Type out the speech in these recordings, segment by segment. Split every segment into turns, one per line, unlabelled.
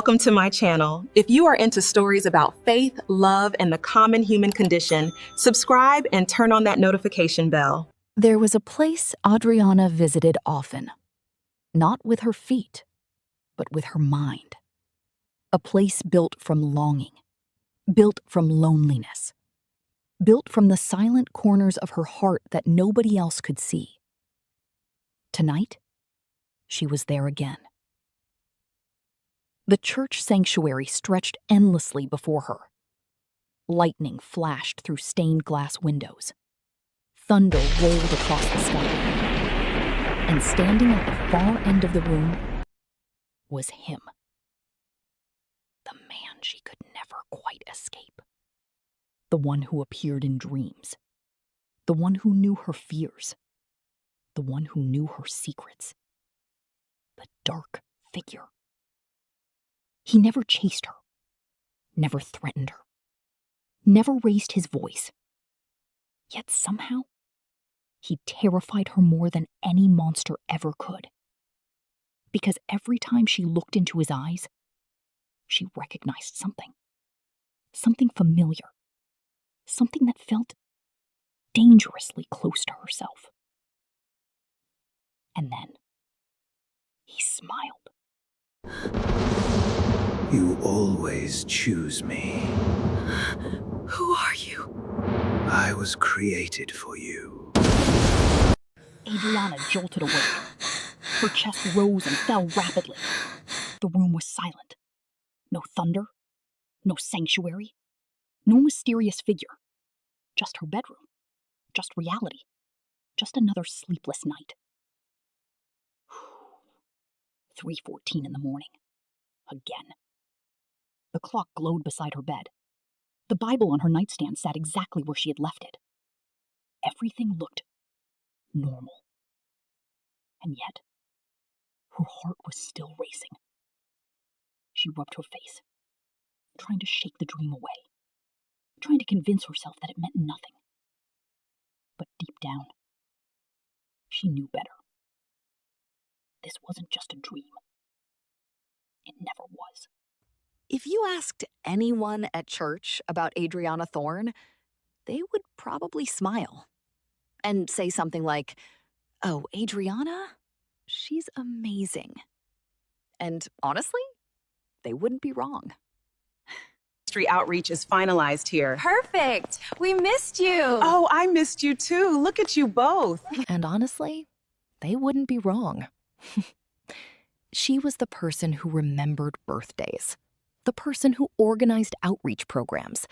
Welcome to my channel. If you are into stories about faith, love, and the common human condition, subscribe and turn on that notification bell.
There was a place Adrianna visited often, not with her feet, but with her mind. A place built from longing, built from loneliness, built from the silent corners of her heart that nobody else could see. Tonight, she was there again. The church sanctuary stretched endlessly before her. Lightning flashed through stained glass windows. Thunder rolled across the sky. And standing at the far end of the room was him. The man she could never quite escape. The one who appeared in dreams. The one who knew her fears. The one who knew her secrets. The dark figure. He never chased her, never threatened her, never raised his voice. Yet somehow, he terrified her more than any monster ever could. Because every time she looked into his eyes, she recognized something. Something familiar. Something that felt dangerously close to herself. And then, he smiled.
You always choose me.
Who are you?
I was created for you.
Adrianna jolted awake. Her chest rose and fell rapidly. The room was silent. No thunder, no sanctuary, no mysterious figure. Just her bedroom, just reality, just another sleepless night. 3:14 in the morning. Again. The clock glowed beside her bed. The Bible on her nightstand sat exactly where she had left it. Everything looked normal. And yet, her heart was still racing. She rubbed her face, trying to shake the dream away, trying to convince herself that it meant nothing. But deep down, she knew better. This wasn't just a dream. It never was.
If you asked anyone at church about Adrianna Thorne, they would probably smile and say something like, "Oh, Adrianna? She's amazing." And honestly, they wouldn't be wrong.
Ministry outreach is finalized here.
Perfect. We missed you.
Oh, I missed you too. Look at you both.
And honestly, they wouldn't be wrong. She was the person who remembered birthdays, the person who organized outreach programs,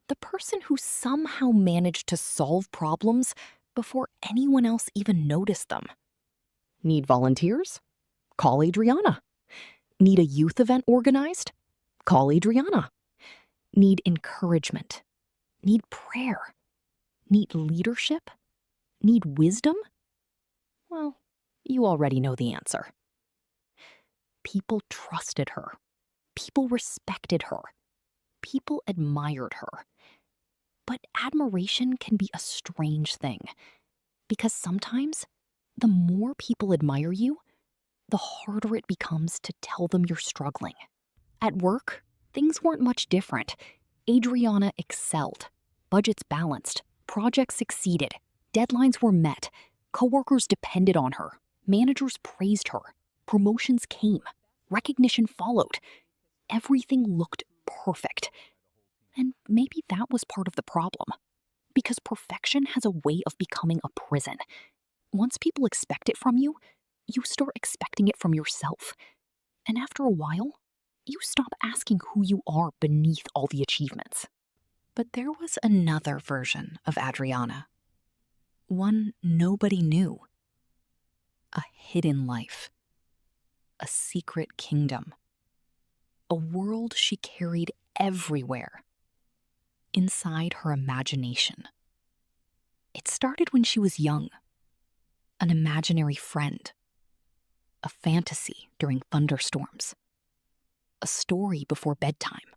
the person who somehow managed to solve problems before anyone else even noticed them. Need volunteers? Call Adrianna. Need a youth event organized? Call Adrianna. Need encouragement? Need prayer? Need leadership? Need wisdom? Well, you already know the answer. People trusted her. People respected her. People admired her. But admiration can be a strange thing, because sometimes the more people admire you, the harder it becomes to tell them you're struggling. At work, things weren't much different. Adrianna excelled. Budgets balanced. Projects succeeded. Deadlines were met. Coworkers depended on her. Managers praised her. Promotions came. Recognition followed. Everything looked perfect. And maybe that was part of the problem. Because perfection has a way of becoming a prison. Once people expect it from you, you start expecting it from yourself. And after a while, you stop asking who you are beneath all the achievements.
But there was another version of Adrianna. One nobody knew. A hidden life. A secret kingdom. A world she carried everywhere. Inside her imagination. It started when she was young. An imaginary friend. A fantasy during thunderstorms. A story before bedtime.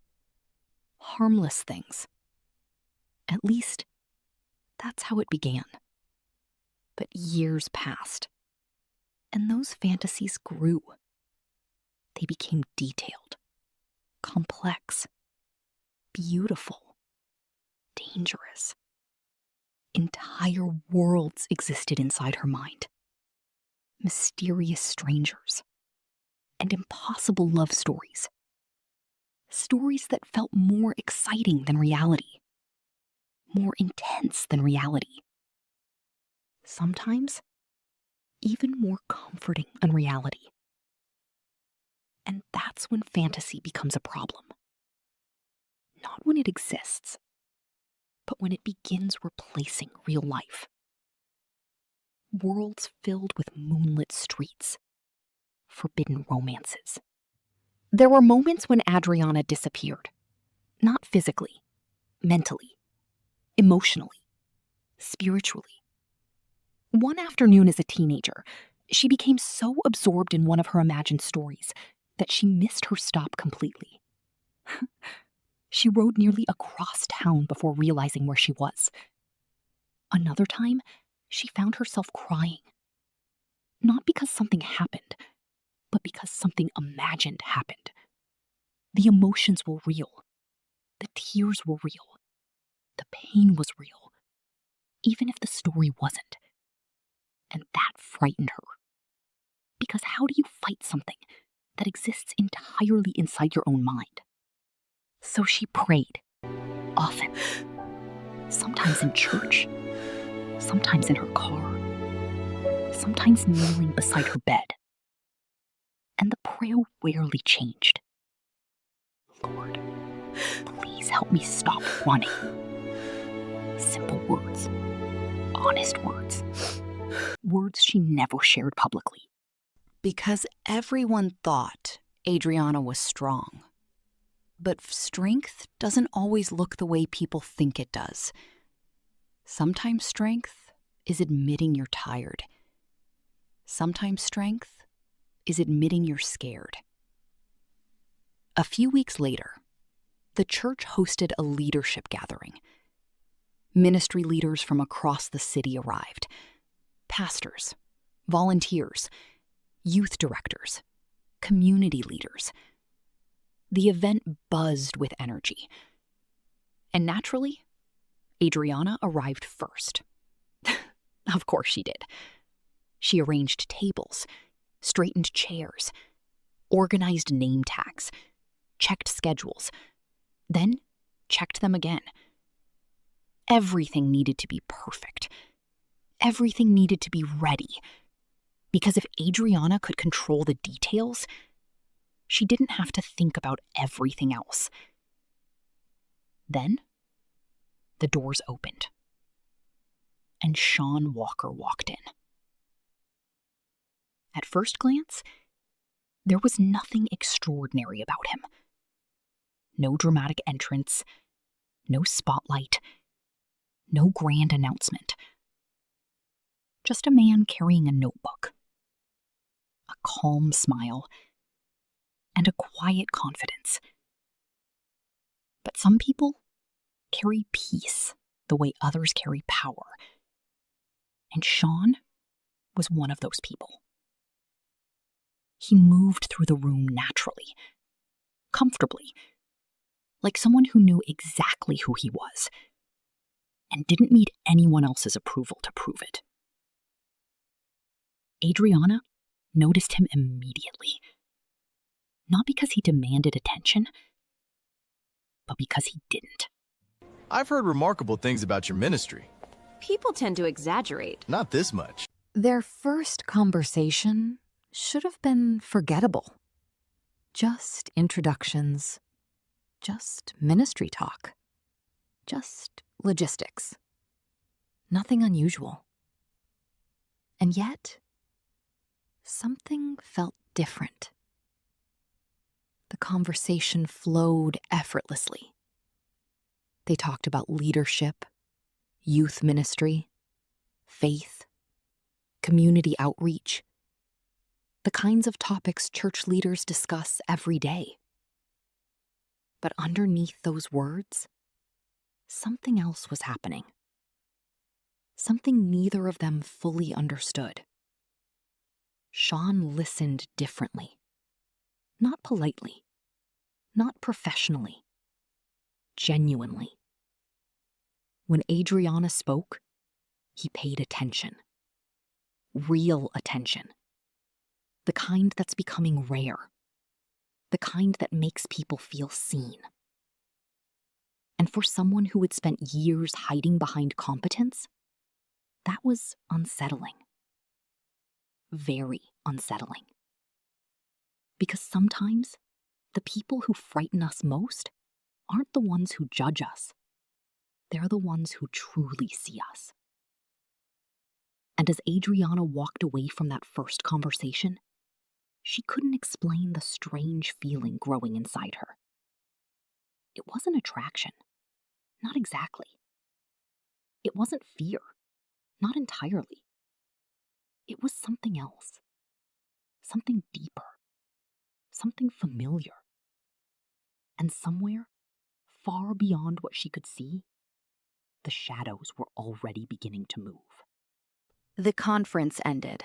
Harmless things. At least, that's how it began. But years passed, and those fantasies grew. They became detailed,
complex, beautiful, dangerous. Entire worlds existed inside her mind. Mysterious strangers and impossible love stories. Stories that felt more exciting than reality, more intense than reality. Sometimes even more comforting than reality. And that's when fantasy becomes a problem. Not when it exists, but when it begins replacing real life. Worlds filled with moonlit streets, forbidden romances. There were moments when Adrianna disappeared. Not physically, mentally, emotionally, spiritually. One afternoon as a teenager, she became so absorbed in one of her imagined stories that she missed her stop completely. She rode nearly across town before realizing where she was. Another time, she found herself crying. Not because something happened, but because something imagined happened. The emotions were real. The tears were real. The pain was real, even if the story wasn't. And that frightened her. Because how do you fight something that exists entirely inside your own mind? So she prayed, often. Sometimes in church, sometimes in her car, sometimes kneeling beside her bed. And the prayer rarely changed. Lord, please help me stop running. Simple words, honest words, words she never shared publicly.
Because everyone thought Adrianna was strong. But strength doesn't always look the way people think it does. Sometimes strength is admitting you're tired. Sometimes strength is admitting you're scared. A few weeks later, the church hosted a leadership gathering. Ministry leaders from across the city arrived. Pastors, volunteers, youth directors, community leaders. The event buzzed with energy. And naturally, Adrianna arrived first. Of course she did. She arranged tables, straightened chairs, organized name tags, checked schedules, then checked them again. Everything needed to be perfect. Everything needed to be ready. Because if Adrianna could control the details, she didn't have to think about everything else. Then, the doors opened, and Shawn Walker walked in. At first glance, there was nothing extraordinary about him. No dramatic entrance, no spotlight, no grand announcement. Just a man carrying a notebook, a calm smile, and a quiet confidence. But some people carry peace the way others carry power. And Shawn was one of those people. He moved through the room naturally, comfortably, like someone who knew exactly who he was and didn't need anyone else's approval to prove it. Adrianna noticed him immediately. Not because he demanded attention, but because he didn't.
I've heard remarkable things about your ministry.
People tend to exaggerate.
Not this much.
Their first conversation should have been forgettable. Just introductions, just ministry talk, just logistics. Nothing unusual. And yet, something felt different. The conversation flowed effortlessly. They talked about leadership, youth ministry, faith, community outreach, the kinds of topics church leaders discuss every day. But underneath those words, something else was happening. Something neither of them fully understood. Shawn listened differently. Not politely, not professionally, genuinely. When Adrianna spoke, he paid attention. Real attention. The kind that's becoming rare. The kind that makes people feel seen. And for someone who had spent years hiding behind competence, that was unsettling. Very unsettling. Because sometimes the people who frighten us most aren't the ones who judge us. They're the ones who truly see us. And as Adrianna walked away from that first conversation, she couldn't explain the strange feeling growing inside her. It wasn't attraction. Not exactly. It wasn't fear. Not entirely. It was something else. Something deeper. Something familiar. And somewhere, far beyond what she could see, the shadows were already beginning to move.
The conference ended.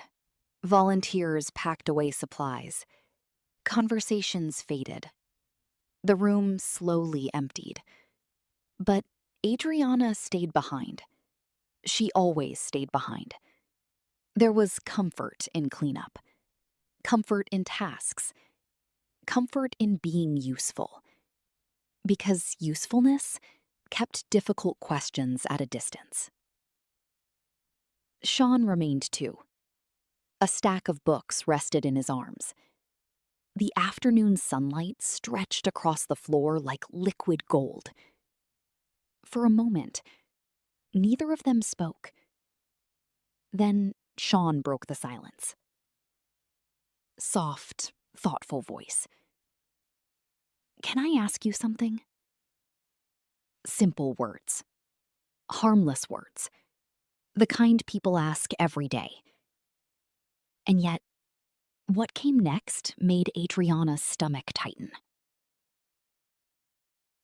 Volunteers packed away supplies. Conversations faded. The room slowly emptied. But Adrianna stayed behind. She always stayed behind. There was comfort in cleanup. Comfort in tasks. Comfort in being useful. Because usefulness kept difficult questions at a distance. Shawn remained too. A stack of books rested in his arms. The afternoon sunlight stretched across the floor like liquid gold. For a moment, neither of them spoke. Then Shawn broke the silence. Soft, thoughtful voice. "Can I ask you something?" Simple words. Harmless words. The kind people ask every day. And yet, what came next made Adrianna's stomach tighten.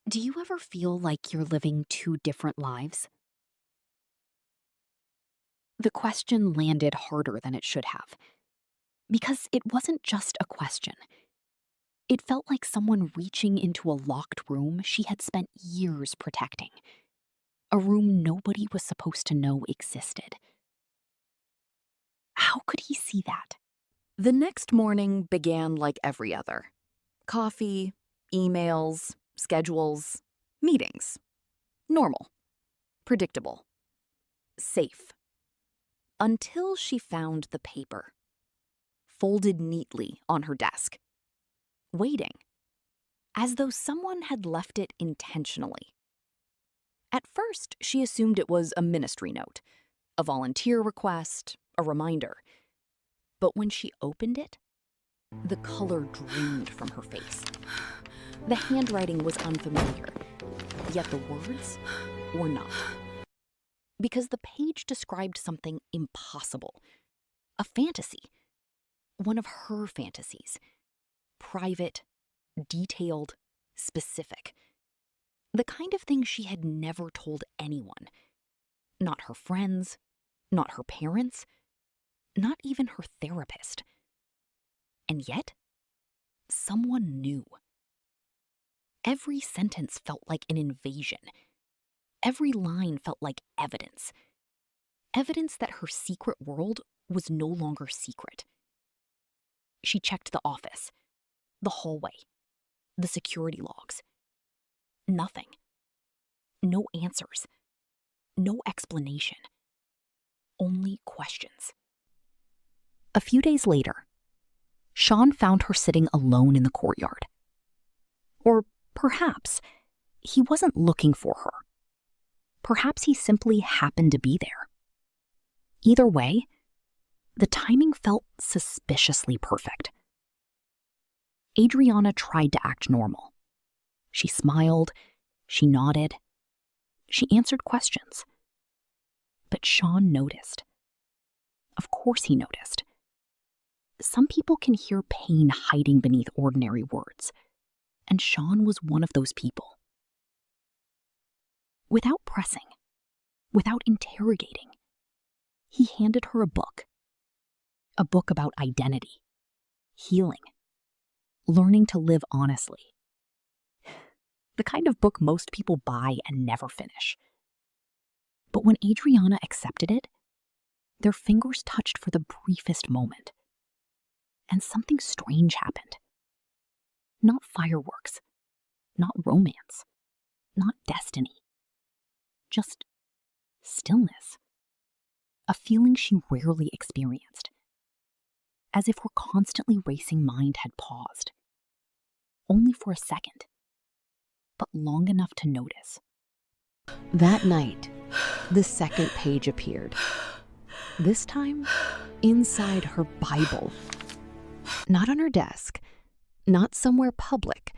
Do you ever feel like you're living two different lives? The question landed harder than it should have. Because it wasn't just a question. It felt like someone reaching into a locked room she had spent years protecting. A room nobody was supposed to know existed. How could he see that? The next morning began like every other. Coffee, emails, schedules, meetings. Normal. Predictable. Safe. Until she found the paper. Folded neatly on her desk. Waiting. As though someone had left it intentionally. At first, she assumed it was a ministry note, a volunteer request, a reminder. But when she opened it, the color drained from her face. The handwriting was unfamiliar, yet the words were not. Because the page described something impossible. A fantasy. One of her fantasies. Private, detailed, specific. The kind of thing she had never told anyone. Not her friends, not her parents, not even her therapist. And yet, someone knew. Every sentence felt like an invasion. Every line felt like evidence. Evidence that her secret world was no longer secret. She checked the office, the hallway, the security logs. Nothing. No answers. No explanation. Only questions. A few days later, Shawn found her sitting alone in the courtyard. Or perhaps he wasn't looking for her. Perhaps he simply happened to be there. Either way, the timing felt suspiciously perfect. Adrianna tried to act normal. She smiled, she nodded, she answered questions. But Shawn noticed. Of course he noticed. Some people can hear pain hiding beneath ordinary words, and Shawn was one of those people. Without pressing, without interrogating, he handed her a book about identity, healing, learning to live honestly.
the kind of book most people buy and never finish. But when Adrianna accepted it, their fingers touched for the briefest moment. And something strange happened. Not fireworks, not romance, not destiny. Just stillness. A feeling she rarely experienced. As if her constantly racing mind had paused. Only for a second, but long enough to notice.
That night, the second page appeared. This time, inside her Bible. Not on her desk, not somewhere public.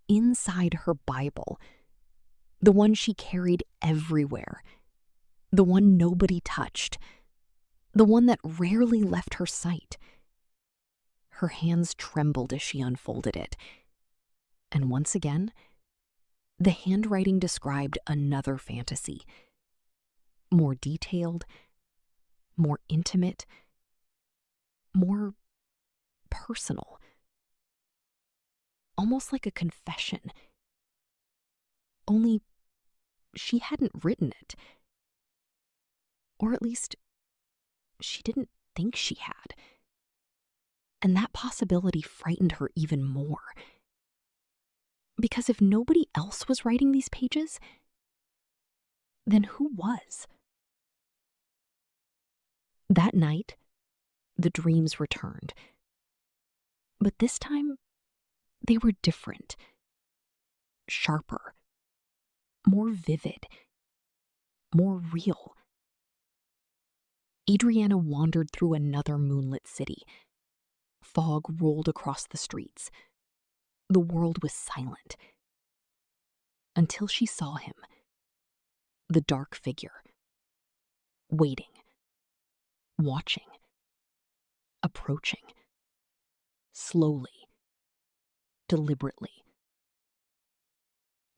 Inside her Bible. The one she carried everywhere. The one nobody touched. The one that rarely left her sight. Her hands trembled as she unfolded it. And once again, the handwriting described another fantasy. More detailed, more intimate, more personal. Almost like a confession. Only she hadn't written it. Or at least, she didn't think she had. And that possibility frightened her even more. Because if nobody else was writing these pages, then who was? That night, the dreams returned. But this time, they were different. Sharper. More vivid. More real. Adrianna wandered through another moonlit city. Fog rolled across the streets. The world was silent. Until she saw him. The dark figure. Waiting. Watching. Approaching. Slowly. Deliberately.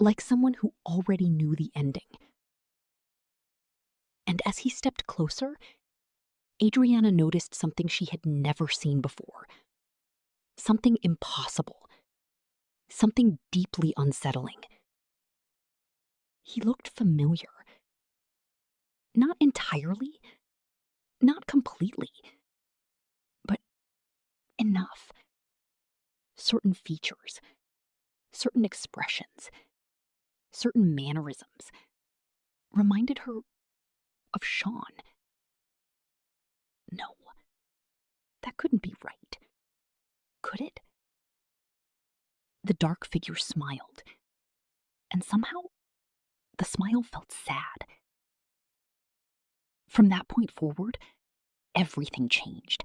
Like someone who already knew the ending. And as he stepped closer, Adrianna noticed something she had never seen before. Something impossible. Something deeply unsettling. He looked familiar. Not entirely, not completely, but enough. Certain features, certain expressions, certain mannerisms reminded her of Shawn. No, that couldn't be right. Could it? The dark figure smiled, and somehow the smile felt sad. From that point forward, everything changed.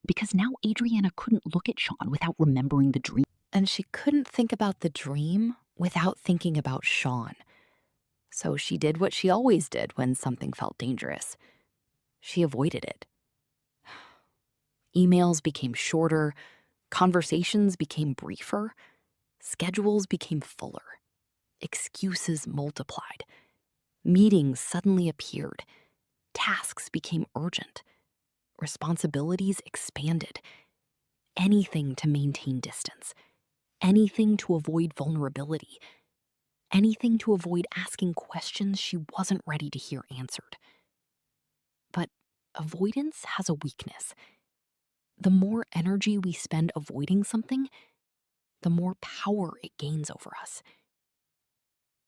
Because now Adrianna couldn't look at Shawn without remembering the dream.
And she couldn't think about the dream without thinking about Shawn. So she did what she always did when something felt dangerous. She avoided it. Emails became shorter, conversations became briefer, schedules became fuller, excuses multiplied, meetings suddenly appeared, tasks became urgent, responsibilities expanded. Anything to maintain distance, anything to avoid vulnerability, anything to avoid asking questions she wasn't ready to hear answered. But avoidance has a weakness. The more energy we spend avoiding something, the more power it gains over us.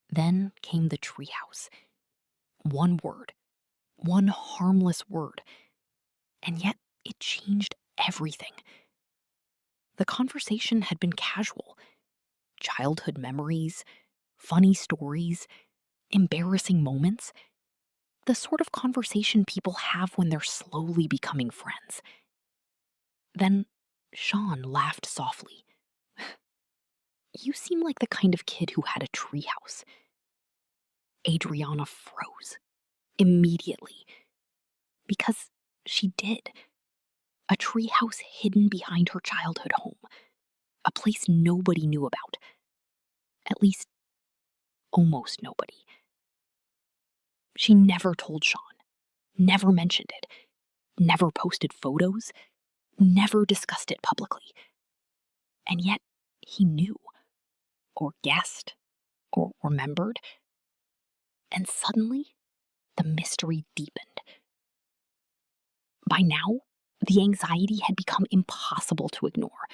Then came the treehouse. One word, one harmless word, and yet it changed everything. The conversation had been casual. Childhood memories, funny stories, embarrassing moments. The sort of conversation people have when they're slowly becoming friends. Then Shawn laughed softly. You seem like the kind of kid who had a treehouse. Adrianna froze. Immediately. Because she did. A treehouse hidden behind her childhood home. A place nobody knew about. At least, almost nobody. She never told Shawn. Never mentioned it. Never posted photos. Never discussed it publicly. And yet, he knew.
or guessed or remembered. And suddenly, the mystery deepened. By now, the anxiety had become impossible to ignore.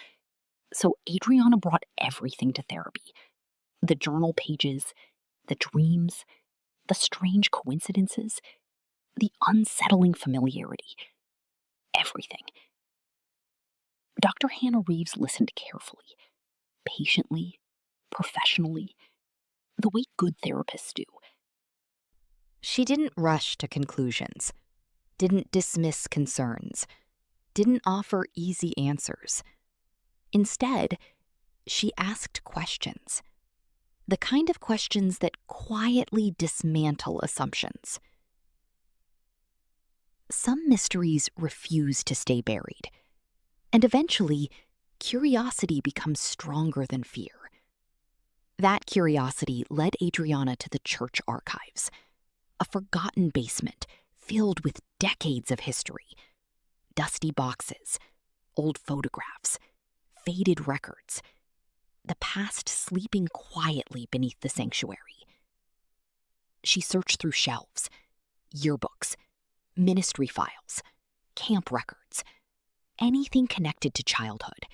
So Adrianna brought everything to therapy. The journal pages, the dreams, the strange coincidences, the unsettling familiarity. Everything. Dr. Hannah Reeves listened carefully, patiently, professionally, the way good therapists do.
She didn't rush to conclusions, didn't dismiss concerns, didn't offer easy answers. Instead, she asked questions. The kind of questions that quietly dismantle assumptions. Some mysteries refuse to stay buried, and eventually, curiosity becomes stronger than fear. That curiosity led Adrianna to the church archives, a forgotten basement filled with decades of history. Dusty boxes, old photographs, faded records, the past sleeping quietly beneath the sanctuary. She searched through shelves, yearbooks, ministry files, camp records, anything connected to childhood,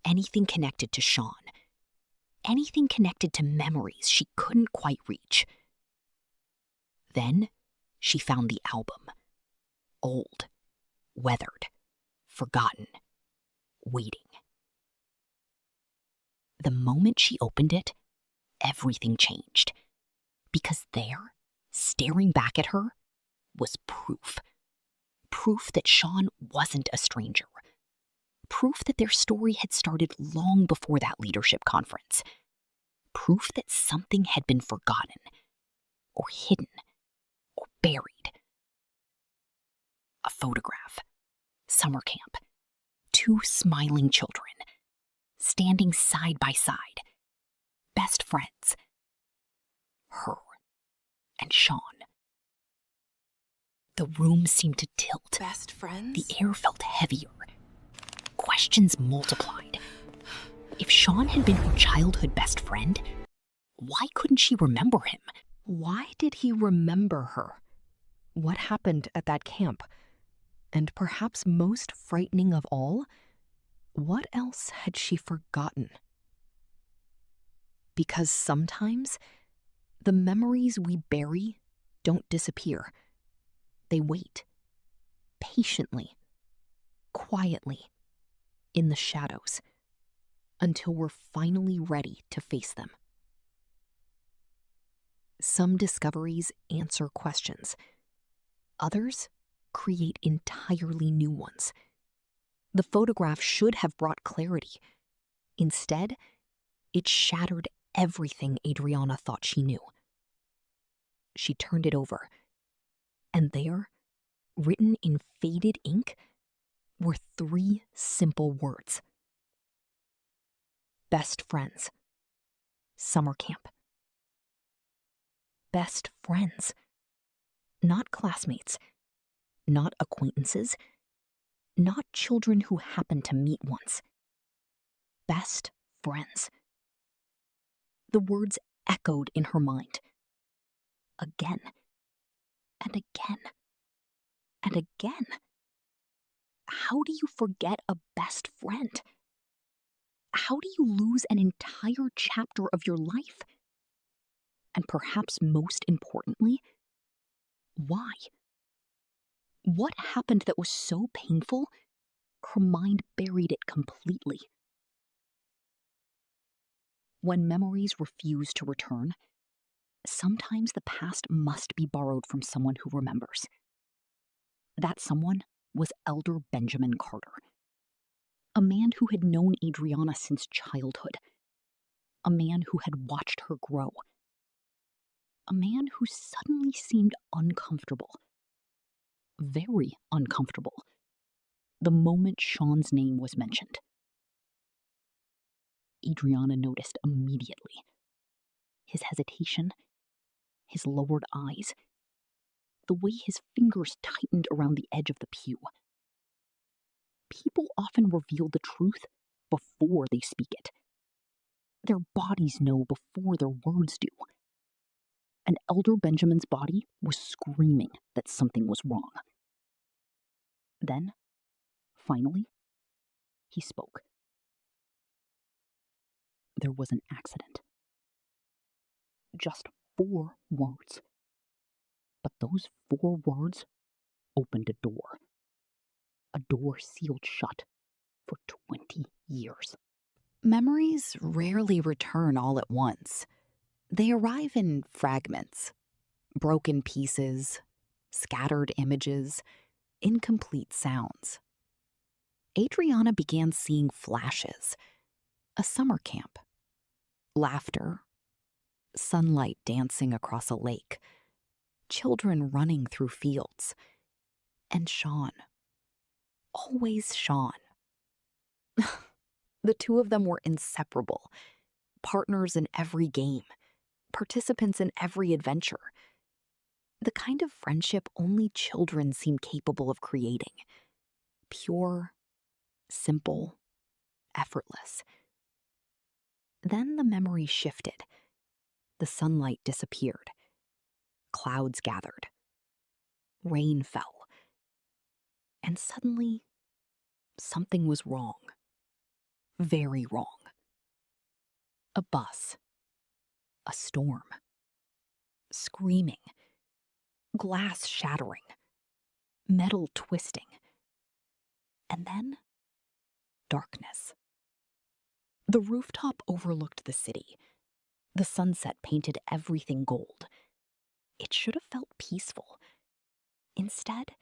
anything connected to Shawn, anything connected to memories she couldn't quite reach. Then she found the album, old, weathered, forgotten, waiting. The moment she opened it, everything changed. Because there, staring back at her, was proof. Proof that Shawn wasn't a stranger. Proof that their story had started long before that leadership conference. Proof that something had been forgotten, or hidden, or buried. A photograph. Summer camp. 2 smiling children, standing side by side. Best friends. Her and Shawn. The room seemed to tilt.
Best friends?
The air felt heavier. Questions multiplied. If Shawn had been her childhood best friend, why couldn't she remember him?
Why did he remember her? What happened at that camp? And perhaps most frightening of all, what else had she forgotten? Because sometimes the memories we bury don't disappear. They wait, patiently, quietly, in the shadows, until we're finally ready to face them. Some discoveries answer questions. Others create entirely new ones. The photograph should have brought clarity. Instead, it shattered everything Adrianna thought she knew. She turned it over, and there, written in faded ink, were 3 simple words. Best friends. Summer camp. Best friends. Not classmates. Not acquaintances. Not children who happened to meet once. Best friends. The words echoed in her mind. Again. And again. And again. How do you forget a best friend? How do you lose an entire chapter of your life? And perhaps most importantly, why? What happened that was so painful, her mind buried it completely? When memories refuse to return, sometimes the past must be borrowed from someone who remembers. That someone was Elder Benjamin Carter, a man who had known Adrianna since childhood, a man who had watched her grow, a man who suddenly seemed uncomfortable, very uncomfortable, the moment Shawn's name was mentioned. Adrianna noticed immediately. His hesitation, his lowered eyes, the way his fingers tightened around the edge of the pew. People often reveal the truth before they speak it. Their bodies know before their words do. And Elder Benjamin's body was screaming that something was wrong. Then, finally, he spoke. There was an accident. Just 4 words. But those 4 words opened a door. A door sealed shut for 20 years.
Memories rarely return all at once. They arrive in fragments, broken pieces, scattered images, incomplete sounds. Adrianna began seeing flashes. A summer camp, laughter, sunlight dancing across a lake, children running through fields, and Shawn. Always Shawn. The two of them were inseparable, partners in every game, participants in every adventure. The kind of friendship only children seem capable of creating. Pure, simple, effortless. Then the memory shifted. The sunlight disappeared. Clouds gathered. Rain fell. And suddenly, something was wrong. Very wrong. A bus. A storm. Screaming. Glass shattering. Metal twisting. And then, darkness. The rooftop overlooked the city. The sunset painted everything gold. It should have felt peaceful. Instead,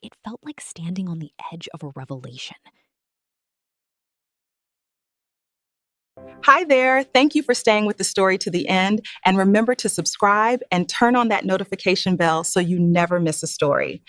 it felt like standing on the edge of a revelation.
Hi there. Thank you for staying with the story to the end. And remember to subscribe and turn on that notification bell so you never miss a story.